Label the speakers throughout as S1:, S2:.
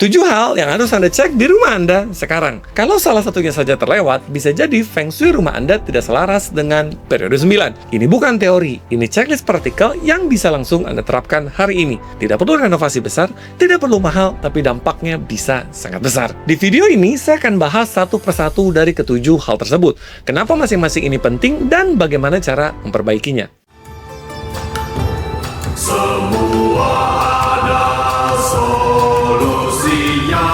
S1: 7 hal yang harus Anda cek di rumah Anda sekarang. Kalau salah satunya saja terlewat, bisa jadi Feng Shui rumah Anda tidak selaras dengan periode 9. Ini bukan teori, ini checklist praktikal yang bisa langsung Anda terapkan hari ini. Tidak perlu renovasi besar, tidak perlu mahal, tapi dampaknya bisa sangat besar. Di video ini, saya akan bahas satu persatu dari ketujuh hal tersebut. Kenapa masing-masing ini penting dan bagaimana cara memperbaikinya.
S2: Semua ada solusinya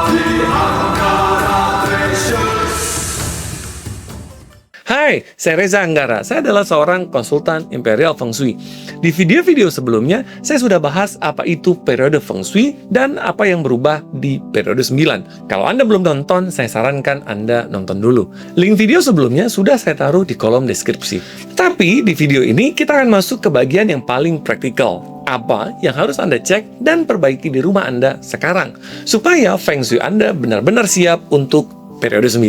S2: di Anggara Treasures.
S1: Hai, saya Reza Anggara. Saya adalah seorang konsultan Imperial Feng Shui. Di video-video sebelumnya, saya sudah bahas apa itu periode Feng Shui dan apa yang berubah di periode 9. Kalau Anda belum nonton, saya sarankan Anda nonton dulu. Link video sebelumnya sudah saya taruh di kolom deskripsi. Tapi di video ini kita akan masuk ke bagian yang paling praktikal. Apa yang harus Anda cek dan perbaiki di rumah Anda sekarang, supaya Feng Shui Anda benar-benar siap untuk periode 9.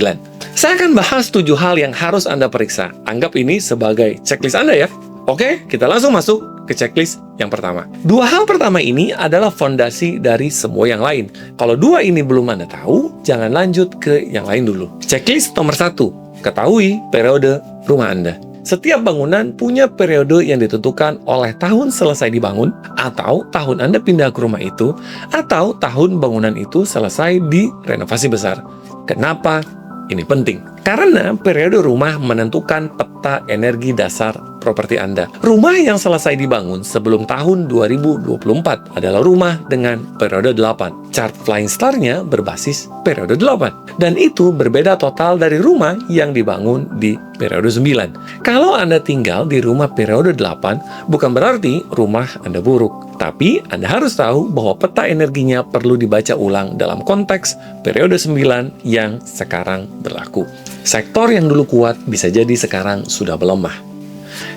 S1: Saya akan bahas 7 hal yang harus Anda periksa. Anggap ini sebagai checklist Anda ya. Oke, kita langsung masuk ke checklist yang pertama. 2 hal pertama ini adalah fondasi dari semua yang lain. Kalau 2 ini belum Anda tahu, jangan lanjut ke yang lain dulu. Checklist nomor 1, ketahui periode rumah Anda. Setiap bangunan punya periode yang ditentukan oleh tahun selesai dibangun, atau tahun Anda pindah ke rumah itu, atau tahun bangunan itu selesai direnovasi besar. Kenapa ini penting? Karena periode rumah menentukan peta energi dasar properti Anda. Rumah yang selesai dibangun sebelum tahun 2024 adalah rumah dengan periode 8. Chart Flying Star-nya berbasis periode 8. Dan itu berbeda total dari rumah yang dibangun di periode 9. Kalau Anda tinggal di rumah periode 8, bukan berarti rumah Anda buruk. Tapi Anda harus tahu bahwa peta energinya perlu dibaca ulang dalam konteks periode 9 yang sekarang berlaku. Sektor yang dulu kuat bisa jadi sekarang sudah melemah.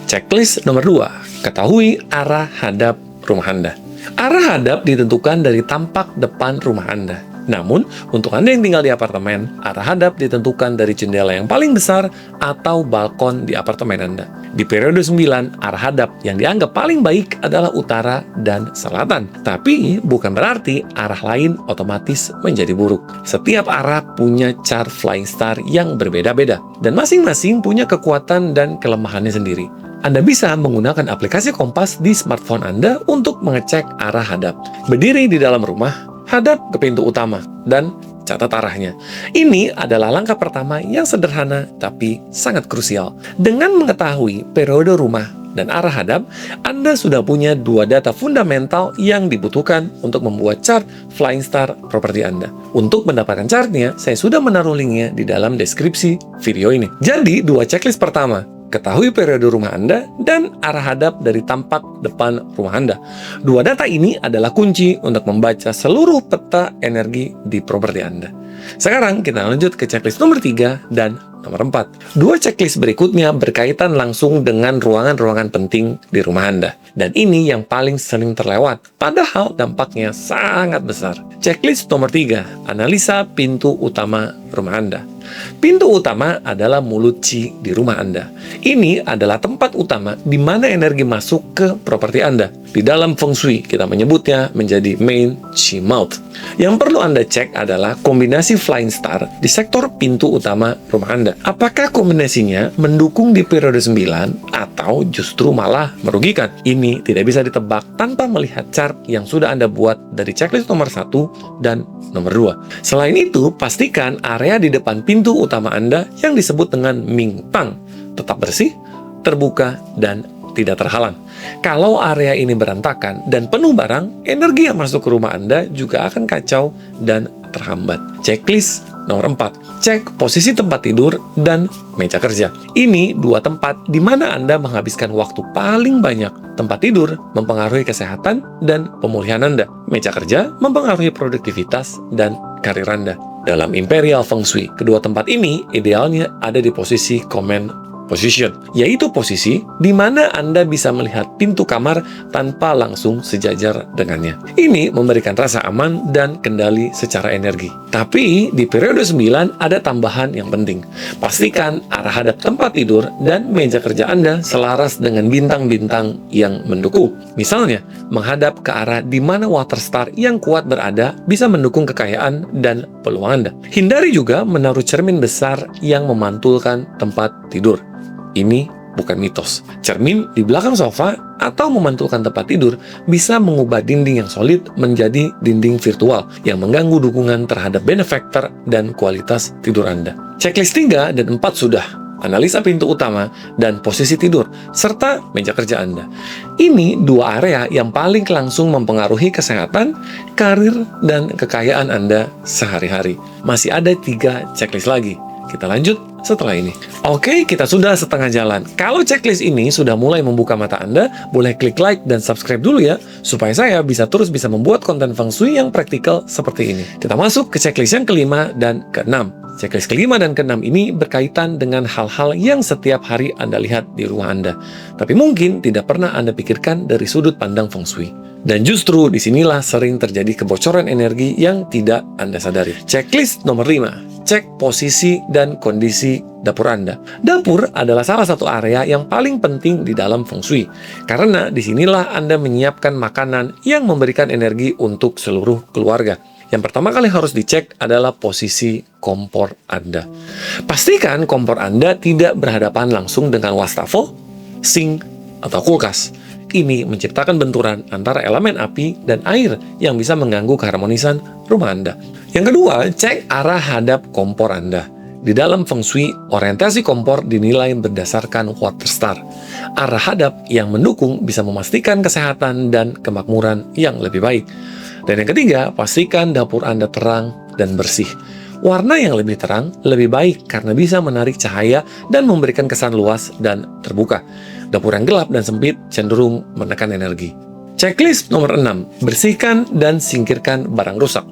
S1: Checklist nomor 2, ketahui arah hadap rumah Anda. Arah hadap ditentukan dari tampak depan rumah Anda. Namun, untuk Anda yang tinggal di apartemen, arah hadap ditentukan dari jendela yang paling besar atau balkon di apartemen Anda. Di periode 9, arah hadap yang dianggap paling baik adalah utara dan selatan. Tapi, bukan berarti arah lain otomatis menjadi buruk. Setiap arah punya chart Flying Star yang berbeda-beda, dan masing-masing punya kekuatan dan kelemahannya sendiri. Anda bisa menggunakan aplikasi Kompas di smartphone Anda untuk mengecek arah hadap. Berdiri di dalam rumah, hadap ke pintu utama, dan catat arahnya. Ini adalah langkah pertama yang sederhana tapi sangat krusial. Dengan mengetahui periode rumah dan arah hadap, Anda sudah punya 2 data fundamental yang dibutuhkan untuk membuat chart Flying Star properti Anda. Untuk mendapatkan chartnya, saya sudah menaruh linknya di dalam deskripsi video ini. Jadi, 2 checklist pertama. Ketahui periode rumah Anda dan arah hadap dari tampak depan rumah Anda. 2 data ini adalah kunci untuk membaca seluruh peta energi di properti Anda. Sekarang kita lanjut ke checklist nomor 3 dan nomor 4. 2 checklist berikutnya berkaitan langsung dengan ruangan-ruangan penting di rumah Anda. Dan ini yang paling sering terlewat, padahal dampaknya sangat besar. Checklist nomor 3, analisa pintu utama rumah Anda. Pintu utama adalah mulut Qi di rumah Anda. Ini adalah tempat utama di mana energi masuk ke properti Anda. Di dalam Feng Shui, kita menyebutnya menjadi main Qi mouth. Yang perlu Anda cek adalah kombinasi Flying Star di sektor pintu utama rumah Anda. Apakah kombinasinya mendukung di periode 9 atau justru malah merugikan? Ini tidak bisa ditebak tanpa melihat chart yang sudah Anda buat dari checklist nomor 1 dan nomor 2. Selain itu, pastikan area di depan pintu utama Anda yang disebut dengan Ming Pang tetap bersih, terbuka, dan tidak terhalang. Kalau area ini berantakan dan penuh barang, energi yang masuk ke rumah Anda juga akan kacau dan terhambat. Checklist nomor 4. Cek posisi tempat tidur dan meja kerja. Ini 2 tempat di mana Anda menghabiskan waktu paling banyak. Tempat tidur mempengaruhi kesehatan dan pemulihan Anda. Meja kerja mempengaruhi produktivitas dan karir Anda. Dalam Imperial Feng Shui, kedua tempat ini idealnya ada di posisi command position, yaitu posisi di mana Anda bisa melihat pintu kamar tanpa langsung sejajar dengannya. Ini memberikan rasa aman dan kendali secara energi. Tapi di periode 9 ada tambahan yang penting. Pastikan arah hadap tempat tidur dan meja kerja Anda selaras dengan bintang-bintang yang mendukung. Misalnya, menghadap ke arah di mana water star yang kuat berada bisa mendukung kekayaan dan peluang Anda. Hindari juga menaruh cermin besar yang memantulkan tempat tidur. Ini bukan mitos. Cermin di belakang sofa atau memantulkan tempat tidur bisa mengubah dinding yang solid menjadi dinding virtual yang mengganggu dukungan terhadap benefactor dan kualitas tidur Anda. Checklist 3 dan 4 sudah. Analisa pintu utama dan posisi tidur, serta meja kerja Anda. Ini dua area yang paling langsung mempengaruhi kesehatan, karir, dan kekayaan Anda sehari-hari. Masih ada 3 checklist lagi. Kita lanjut setelah ini. Oke, kita sudah setengah jalan. Kalau checklist ini sudah mulai membuka mata Anda, boleh klik like dan subscribe dulu ya, supaya saya bisa membuat konten Feng Shui yang praktikal seperti ini. Kita masuk ke checklist yang kelima dan keenam. Checklist kelima dan keenam ini berkaitan dengan hal-hal yang setiap hari Anda lihat di rumah Anda, tapi mungkin tidak pernah Anda pikirkan dari sudut pandang Feng Shui. Dan justru disinilah sering terjadi kebocoran energi yang tidak Anda sadari. Checklist nomor 5. Cek posisi dan kondisi dapur Anda. Dapur adalah salah satu area yang paling penting di dalam Feng Shui, karena disinilah Anda menyiapkan makanan yang memberikan energi untuk seluruh keluarga. Yang pertama kali harus dicek adalah posisi kompor Anda. Pastikan kompor Anda tidak berhadapan langsung dengan wastafel, sink, atau kulkas. Ini menciptakan benturan antara elemen api dan air yang bisa mengganggu keharmonisan rumah Anda. Yang kedua, cek arah hadap kompor Anda. Di dalam Feng Shui, orientasi kompor dinilai berdasarkan water star. Arah hadap yang mendukung bisa memastikan kesehatan dan kemakmuran yang lebih baik. Dan yang ketiga, pastikan dapur Anda terang dan bersih. Warna yang lebih terang lebih baik karena bisa menarik cahaya dan memberikan kesan luas dan terbuka. Dapur yang gelap dan sempit cenderung menekan energi. Checklist nomor 6. Bersihkan dan singkirkan barang rusak.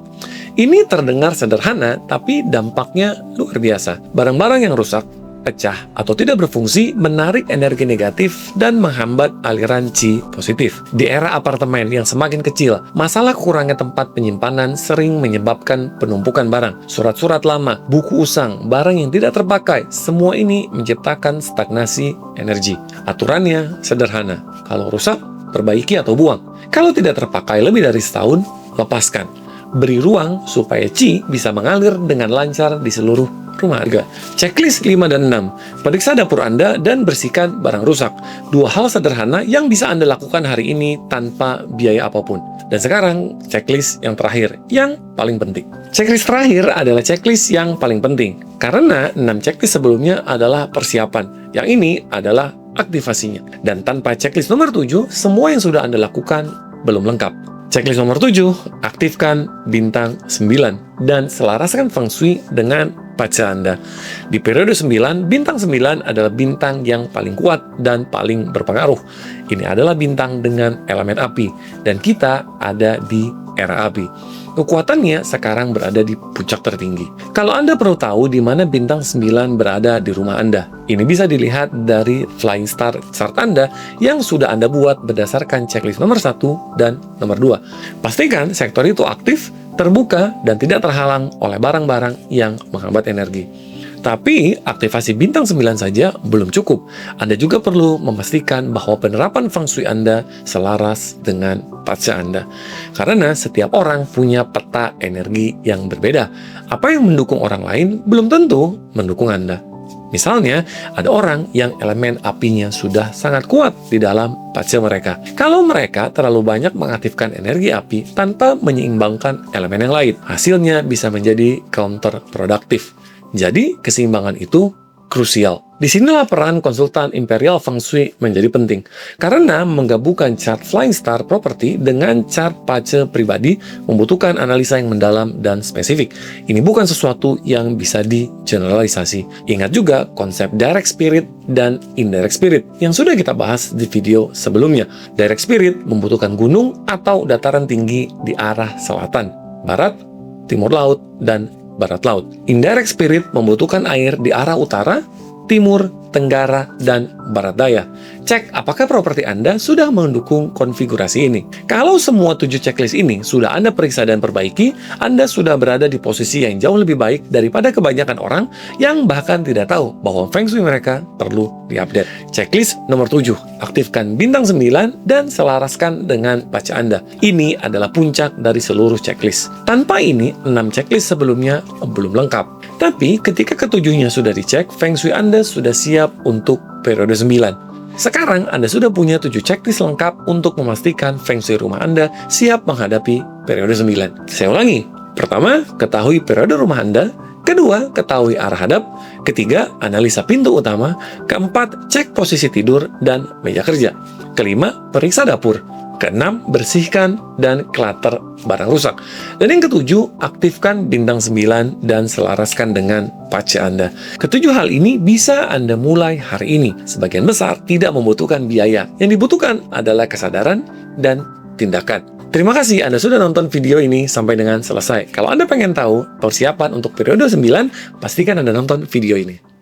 S1: Ini terdengar sederhana, tapi dampaknya luar biasa. Barang-barang yang rusak, pecah, atau tidak berfungsi menarik energi negatif dan menghambat aliran Qi positif. Di era apartemen yang semakin kecil, masalah kurangnya tempat penyimpanan sering menyebabkan penumpukan barang. Surat-surat lama, buku usang, barang yang tidak terpakai, semua ini menciptakan stagnasi energi. Aturannya sederhana. Kalau rusak, perbaiki atau buang. Kalau tidak terpakai lebih dari setahun, lepaskan. Beri ruang supaya Qi bisa mengalir dengan lancar di seluruh rumah Anda. Checklist 5 dan 6. Periksa dapur Anda dan bersihkan barang rusak. Dua hal sederhana yang bisa Anda lakukan hari ini tanpa biaya apapun. Dan sekarang, checklist yang terakhir, yang paling penting. Checklist terakhir adalah checklist yang paling penting. Karena 6 checklist sebelumnya adalah persiapan. Yang ini adalah aktivasinya. Dan tanpa checklist nomor 7, semua yang sudah Anda lakukan belum lengkap. Checklist nomor 7, aktifkan bintang 9 dan selaraskan Feng Shui dengan paca Anda. Di periode 9, bintang 9 adalah bintang yang paling kuat dan paling berpengaruh. Ini adalah bintang dengan elemen api, dan kita ada di era api. Kekuatannya sekarang berada di puncak tertinggi. Kalau Anda perlu tahu di mana bintang 9 berada di rumah Anda, ini bisa dilihat dari Flying Star chart Anda yang sudah Anda buat berdasarkan checklist nomor 1 dan nomor 2. Pastikan sektor itu aktif, terbuka, dan tidak terhalang oleh barang-barang yang menghambat energi. Tapi, aktivasi bintang 9 saja belum cukup. Anda juga perlu memastikan bahwa penerapan Feng Shui Anda selaras dengan paca Anda. Karena setiap orang punya peta energi yang berbeda. Apa yang mendukung orang lain belum tentu mendukung Anda. Misalnya, ada orang yang elemen apinya sudah sangat kuat di dalam paca mereka. Kalau mereka terlalu banyak mengaktifkan energi api tanpa menyeimbangkan elemen yang lain, hasilnya bisa menjadi counterproductive. Jadi, keseimbangan itu krusial. Disinilah peran konsultan Imperial Feng Shui menjadi penting. Karena menggabungkan chart Flying Star Property dengan chart pace pribadi membutuhkan analisa yang mendalam dan spesifik. Ini bukan sesuatu yang bisa digeneralisasi. Ingat juga konsep Direct Spirit dan Indirect Spirit yang sudah kita bahas di video sebelumnya. Direct Spirit membutuhkan gunung atau dataran tinggi di arah selatan, barat, timur laut, dan barat laut. Indirect Spirit membutuhkan air di arah utara, timur, tenggara, dan barat daya. Cek apakah properti Anda sudah mendukung konfigurasi ini. Kalau semua 7 checklist ini sudah Anda periksa dan perbaiki, Anda sudah berada di posisi yang jauh lebih baik daripada kebanyakan orang yang bahkan tidak tahu bahwa Feng Shui mereka perlu diupdate. Checklist nomor 7, aktifkan bintang 9 dan selaraskan dengan baca Anda. Ini adalah puncak dari seluruh checklist. Tanpa ini, 6 checklist sebelumnya belum lengkap. Tapi ketika ketujuhnya sudah dicek, Feng Shui Anda sudah siap untuk periode 9. Sekarang Anda sudah punya 7 checklist lengkap untuk memastikan Feng Shui rumah Anda siap menghadapi periode 9. Saya ulangi. Pertama, ketahui periode rumah Anda. Kedua, ketahui arah hadap. Ketiga, analisa pintu utama. Keempat, cek posisi tidur dan meja kerja. Kelima, periksa dapur. Keenam, bersihkan dan clutter barang rusak. Dan yang ketujuh, aktifkan bintang 9 dan selaraskan dengan pace Anda. Ketujuh hal ini bisa Anda mulai hari ini. Sebagian besar tidak membutuhkan biaya. Yang dibutuhkan adalah kesadaran dan tindakan. Terima kasih Anda sudah nonton video ini sampai dengan selesai. Kalau Anda pengen tahu persiapan untuk periode 9, pastikan Anda nonton video ini.